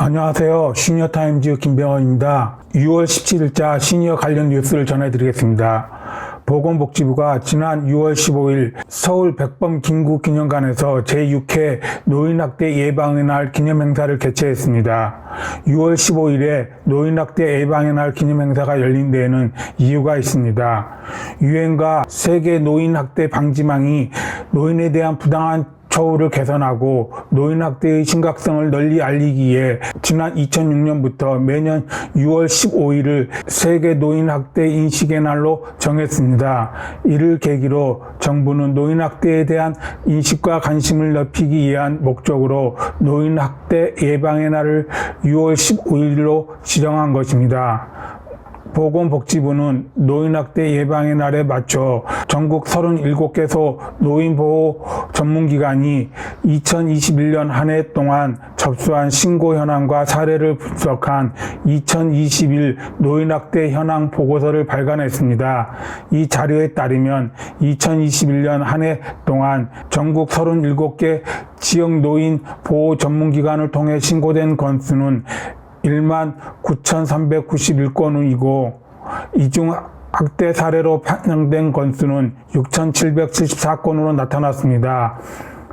안녕하세요. 시니어타임즈 김병원입니다. 6월 17일자 시니어 관련 뉴스를 전해드리겠습니다. 보건복지부가 지난 6월 15일 서울 백범 김구기념관에서 제6회 노인학대 예방의 날 기념행사를 개최했습니다. 6월 15일에 노인학대 예방의 날 기념행사가 열린 데에는 이유가 있습니다. 유엔과 세계 노인학대 방지망이 노인에 대한 부당한 처우를 개선하고 노인학대의 심각성을 널리 알리기 위해 지난 2006년부터 매년 6월 15일을 세계 노인학대 인식의 날로 정했습니다. 이를 계기로 정부는 노인학대에 대한 인식과 관심을 높이기 위한 목적으로 노인학대 예방의 날을 6월 15일로 지정한 것입니다. 보건복지부는 노인학대 예방의 날에 맞춰 전국 37개소 노인보호 전문기관이 2021년 한 해 동안 접수한 신고 현황과 사례를 분석한 2021 노인학대 현황 보고서를 발간했습니다. 이 자료에 따르면 2021년 한 해 동안 전국 37개 지역 노인 보호 전문기관을 통해 신고된 건수는 19,391건이고 이 중 학대 사례로 판정된 건수는 6,774건으로 나타났습니다.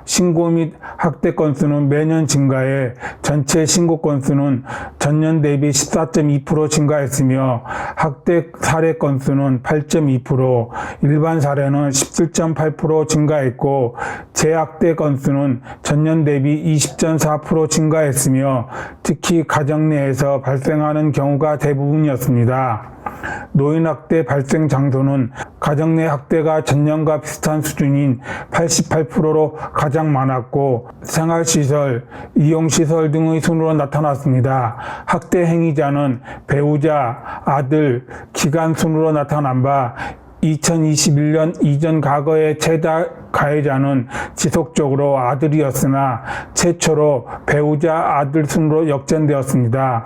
신고 및 학대 건수는 매년 증가해 전체 신고 건수는 전년 대비 14.2% 증가했으며 학대 사례 건수는 8.2%, 일반 사례는 17.8% 증가했고 재학대 건수는 전년 대비 20.4% 증가했으며 특히 가정 내에서 발생하는 경우가 대부분이었습니다. 노인학대 발생 장소는 가정 내 학대가 전년과 비슷한 수준인 88%로 가장 많았고 생활시설, 이용시설 등의 순으로 나타났습니다. 학대 행위자는 배우자, 아들, 기간 순으로 나타난 바 2021년 이전 과거의 최다 가해자는 지속적으로 아들이었으나 최초로 배우자, 아들 순으로 역전되었습니다.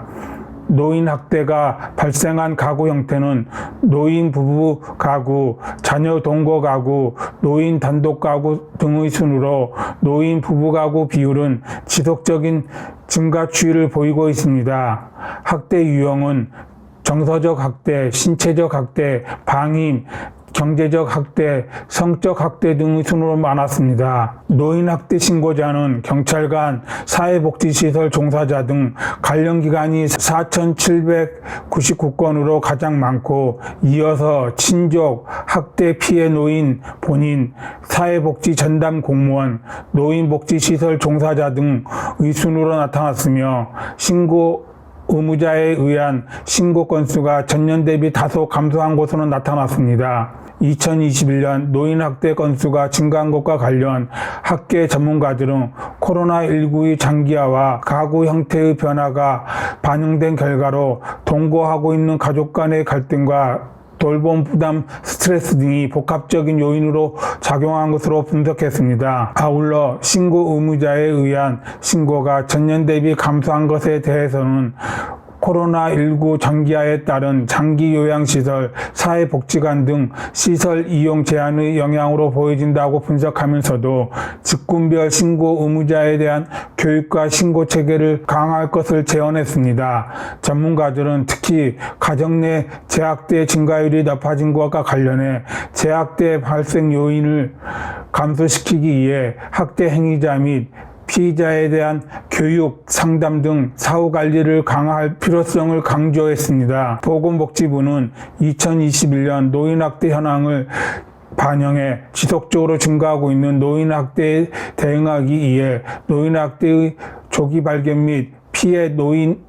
노인 학대가 발생한 가구 형태는 노인 부부 가구, 자녀 동거 가구, 노인 단독 가구 등의 순으로 노인 부부 가구 비율은 지속적인 증가 추이를 보이고 있습니다. 학대 유형은 정서적 학대, 신체적 학대, 방임, 경제적 학대, 성적 학대 등의 순으로 많았습니다. 노인학대 신고자는 경찰관, 사회복지시설 종사자 등 관련 기관이 4,799건으로 가장 많고 이어서 친족, 학대 피해 노인 본인, 사회복지 전담 공무원, 노인복지시설 종사자 등의 순으로 나타났으며 신고 의무자에 의한 신고 건수가 전년 대비 다소 감소한 것으로 나타났습니다. 2021년 노인학대 건수가 증가한 것과 관련 학계 전문가들은 코로나19의 장기화와 가구 형태의 변화가 반영된 결과로 동거하고 있는 가족 간의 갈등과 돌봄 부담, 스트레스 등이 복합적인 요인으로 작용한 것으로 분석했습니다. 아울러 신고 의무자에 의한 신고가 전년 대비 감소한 것에 대해서는 코로나19 장기화에 따른 장기 요양시설, 사회복지관 등 시설 이용 제한의 영향으로 보여진다고 분석하면서도 직군별 신고 의무자에 대한 교육과 신고 체계를 강화할 것을 제언했습니다. 전문가들은 특히 가정 내 재학대 증가율이 높아진 것과 관련해 재학대 발생 요인을 감소시키기 위해 학대 행위자 및 피의자에 대한 교육, 상담 등 사후 관리를 강화할 필요성을 강조했습니다. 보건복지부는 2021년 노인학대 현황을 반영해 지속적으로 증가하고 있는 노인학대에 대응하기 위해 노인학대의 조기 발견 및 피해 노인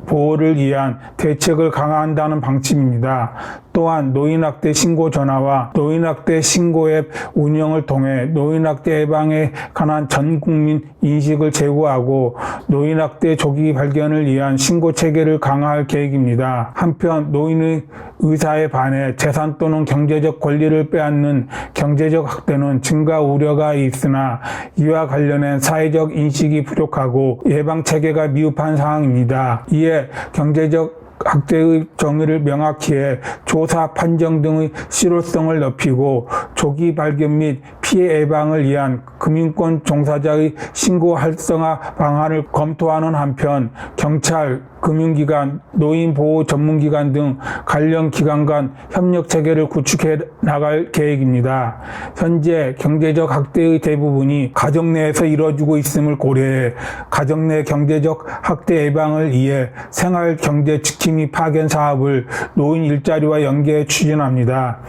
보호를 위한 대책을 강화한다는 방침입니다. 또한 노인학대 신고 전화와 노인학대 신고 앱 운영을 통해 노인학대 예방에 관한 전국민 인식을 제고하고 노인학대 조기 발견을 위한 신고 체계를 강화할 계획입니다. 한편 노인의 의사에 반해 재산 또는 경제적 권리를 빼앗는 경제적 학대는 증가 우려가 있으나 이와 관련된 사회적 인식이 부족하고 예방 체계가 미흡한 상황입니다. 이에 경제적 학대의 정의를 명확히 해 조사, 판정 등의 실효성을 높이고 조기 발견 및 피해 예방을 위한 금융권 종사자의 신고 활성화 방안을 검토하는 한편 경찰, 금융기관, 노인보호 전문기관 등 관련 기관 간 협력 체계를 구축해 나갈 계획입니다. 현재 경제적 학대의 대부분이 가정 내에서 이루어지고 있음을 고려해 가정 내 경제적 학대 예방을 위해 생활경제 지킴이 파견 사업을 노인 일자리와 연계해 추진합니다.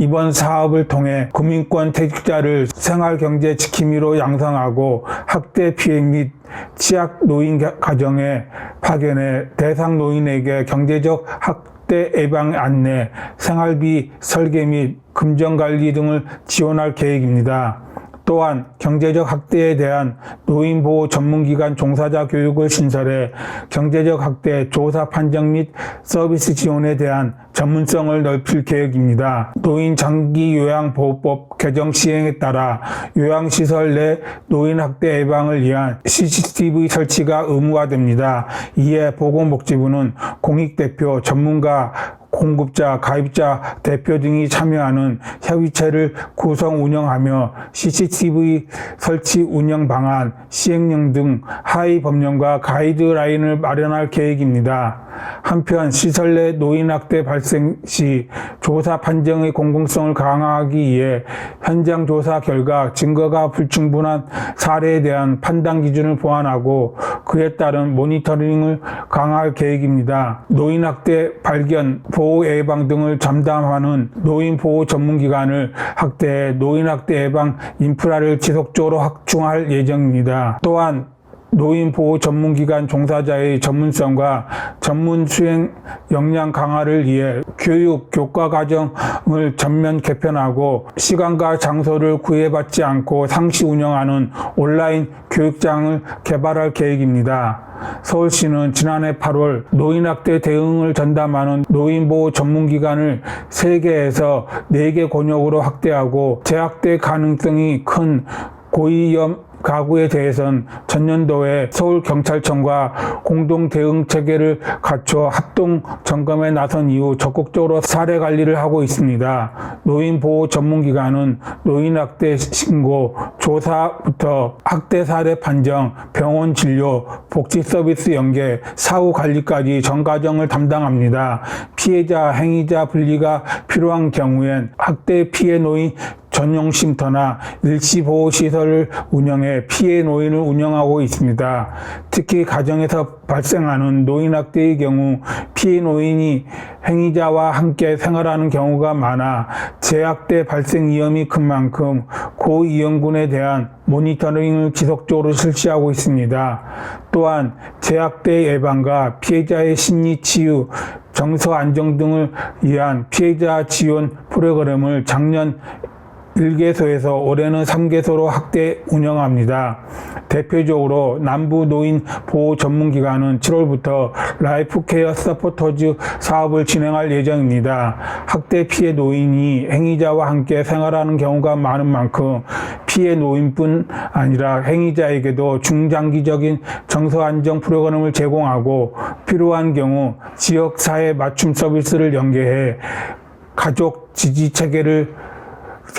이번 사업을 통해 금융권 퇴직자를 생활경제 지킴이로 양성하고 학대 피해 및 취약 노인 가정에 파견해 대상 노인에게 경제적 학대 예방 안내, 생활비 설계 및 금전관리 등을 지원할 계획입니다. 또한 경제적 학대에 대한 노인보호 전문기관 종사자 교육을 신설해 경제적 학대 조사 판정 및 서비스 지원에 대한 전문성을 넓힐 계획입니다. 노인 장기 요양보호법 개정 시행에 따라 요양시설 내 노인 학대 예방을 위한 CCTV 설치가 의무화됩니다. 이에 보건복지부는 공익대표, 전문가, 공급자, 가입자, 대표 등이 참여하는 협의체를 구성 운영하며 CCTV 설치 운영 방안, 시행령 등 하위 법령과 가이드라인을 마련할 계획입니다. 한편 시설 내 노인학대 발생 시 조사 판정의 공공성을 강화하기 위해 현장 조사 결과 증거가 불충분한 사례에 대한 판단 기준을 보완하고 그에 따른 모니터링을 강화할 계획입니다. 노인학대 발견, 보호 예방 등을 전담하는 노인보호 전문기관을 확대해 노인학대 예방 인프라를 지속적으로 확충할 예정입니다. 또한 노인보호 전문기관 종사자의 전문성과 전문 수행 역량 강화를 위해 교육, 교과 과정을 전면 개편하고 시간과 장소를 구애받지 않고 상시 운영하는 온라인 교육장을 개발할 계획입니다. 서울시는 지난해 8월 노인학대 대응을 전담하는 노인보호 전문기관을 3개에서 4개 권역으로 확대하고 재학대 가능성이 큰 고위험 가구에 대해선 전년도에 서울경찰청과 공동대응체계를 갖춰 합동 점검에 나선 이후 적극적으로 사례 관리를 하고 있습니다. 노인보호 전문기관은 노인학대 신고, 조사부터 학대 사례 판정, 병원 진료, 복지 서비스 연계, 사후 관리까지 전 과정을 담당합니다. 피해자, 행위자 분리가 필요한 경우엔 학대 피해 노인 전용 쉼터나 일시보호시설을 운영해 피해 노인을 운영하고 있습니다. 특히 가정에서 발생하는 노인학대의 경우 피해 노인이 행위자와 함께 생활하는 경우가 많아 재학대 발생 위험이 큰 만큼 고위험군에 대한 모니터링을 지속적으로 실시하고 있습니다. 또한 재학대 예방과 피해자의 심리 치유, 정서 안정 등을 위한 피해자 지원 프로그램을 작년 1개소에서 올해는 3개소로 확대 운영합니다. 대표적으로 남부 노인 보호 전문기관은 7월부터 라이프케어 서포터즈 사업을 진행할 예정입니다. 학대 피해 노인이 행위자와 함께 생활하는 경우가 많은 만큼 피해 노인뿐 아니라 행위자에게도 중장기적인 정서 안정 프로그램을 제공하고 필요한 경우 지역사회 맞춤 서비스를 연계해 가족 지지 체계를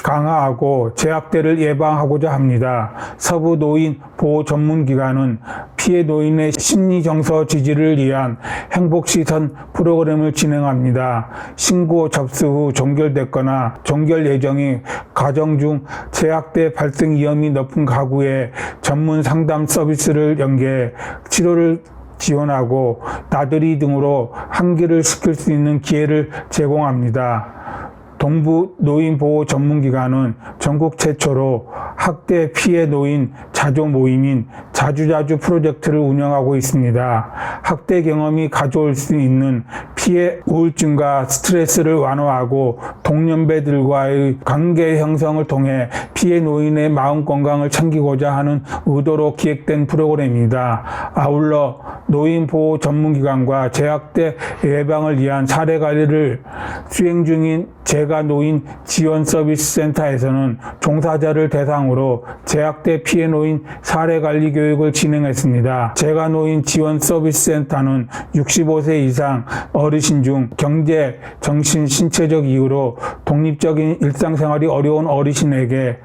강화하고 재학대를 예방하고자 합니다. 서부 노인 보호 전문기관은 피해 노인의 심리 정서 지지를 위한 행복시선 프로그램을 진행합니다. 신고 접수 후 종결됐거나 종결 예정인 가정 중 재학대 발생 위험이 높은 가구에 전문 상담 서비스를 연계해 치료를 지원하고 나들이 등으로 환기를 시킬 수 있는 기회를 제공합니다. 동부 노인보호 전문기관은 전국 최초로 학대 피해 노인 자조 모임인 자주자주 프로젝트를 운영하고 있습니다. 학대 경험이 가져올 수 있는 피해 우울증과 스트레스를 완화하고 동년배들과의 관계 형성을 통해 피해 노인의 마음 건강을 챙기고자 하는 의도로 기획된 프로그램입니다. 아울러 노인보호 전문기관과 재학대 예방을 위한 사례관리를 수행 중인 재가노인 지원서비스센터에서는 종사자를 대상으로 재학대 피해 노인 사례관리 교육을 진행했습니다. 재가노인 지원서비스센터는 65세 이상 어르신 중 경제, 정신, 신체적 이유로 독립적인 일상생활이 어려운 어르신에게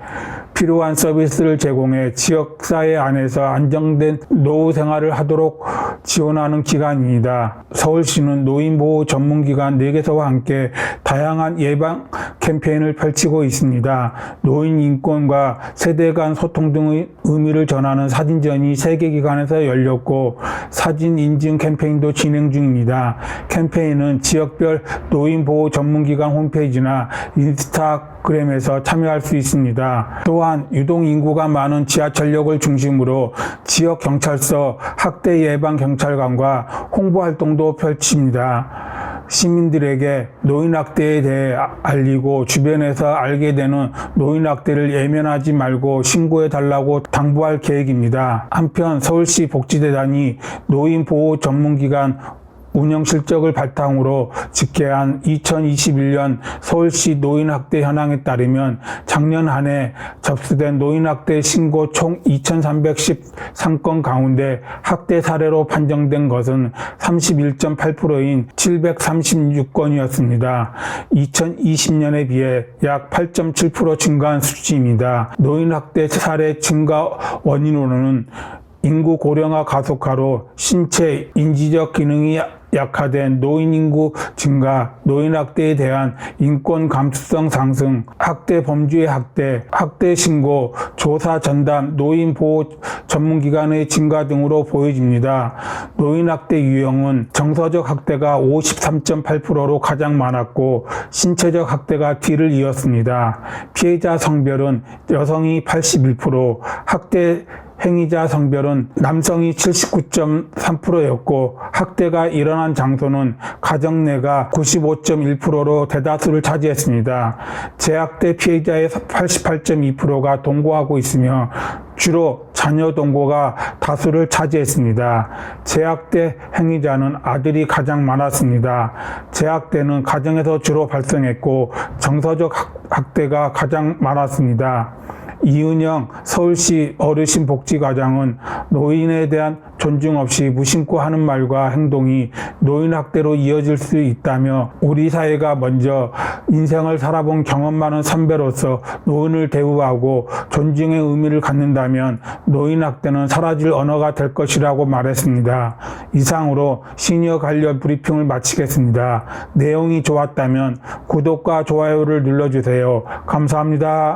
필요한 서비스를 제공해 지역사회 안에서 안정된 노후 생활을 하도록 지원하는 기관입니다. 서울시는 노인보호 전문기관 4개소와 함께 다양한 예방 캠페인을 펼치고 있습니다. 노인 인권과 세대 간 소통 등의 의미를 전하는 사진전이 3개 기관에서 열렸고 사진 인증 캠페인도 진행 중입니다. 캠페인은 지역별 노인보호 전문기관 홈페이지나 인스타그램에서 참여할 수 있습니다. 또한 유동인구가 많은 지하철역을 중심으로 지역경찰서, 학대 예방 경찰관과 홍보활동도 펼칩니다. 시민들에게 노인학대에 대해 알리고 주변에서 알게 되는 노인학대를 예면하지 말고 신고해달라고 당부할 계획입니다. 한편 서울시 복지재단이 노인보호 전문기관 운영 실적을 바탕으로 집계한 2021년 서울시 노인학대 현황에 따르면 작년 한 해 접수된 노인학대 신고 총 2,313건 가운데 학대 사례로 판정된 것은 31.8%인 736건이었습니다. 2020년에 비해 약 8.7% 증가한 수치입니다. 노인학대 사례 증가 원인으로는 인구 고령화 가속화로 신체, 인지적 기능이 약화된 노인 인구 증가, 노인학대에 대한 인권 감수성 상승, 학대 범주의 학대 신고, 조사 전담, 노인보호 전문기관의 증가 등으로 보여집니다. 노인학대 유형은 정서적 학대가 53.8%로 가장 많았고 신체적 학대가 뒤를 이었습니다. 피해자 성별은 여성이 81%, 학대 행위자 성별은 남성이 79.3%였고 학대가 일어난 장소는 가정 내가 95.1%로 대다수를 차지했습니다. 재학대 피해자의 88.2%가 동거하고 있으며 주로 자녀 동거가 다수를 차지했습니다. 재학대 행위자는 아들이 가장 많았습니다. 재학대는 가정에서 주로 발생했고 정서적 학대가 가장 많았습니다. 이은영 서울시 어르신복지과장은 노인에 대한 존중 없이 무심코 하는 말과 행동이 노인학대로 이어질 수 있다며 우리 사회가 먼저 인생을 살아본 경험 많은 선배로서 노인을 대우하고 존중의 의미를 갖는다면 노인학대는 사라질 언어가 될 것이라고 말했습니다. 이상으로 시니어 관련 브리핑을 마치겠습니다. 내용이 좋았다면 구독과 좋아요를 눌러주세요. 감사합니다.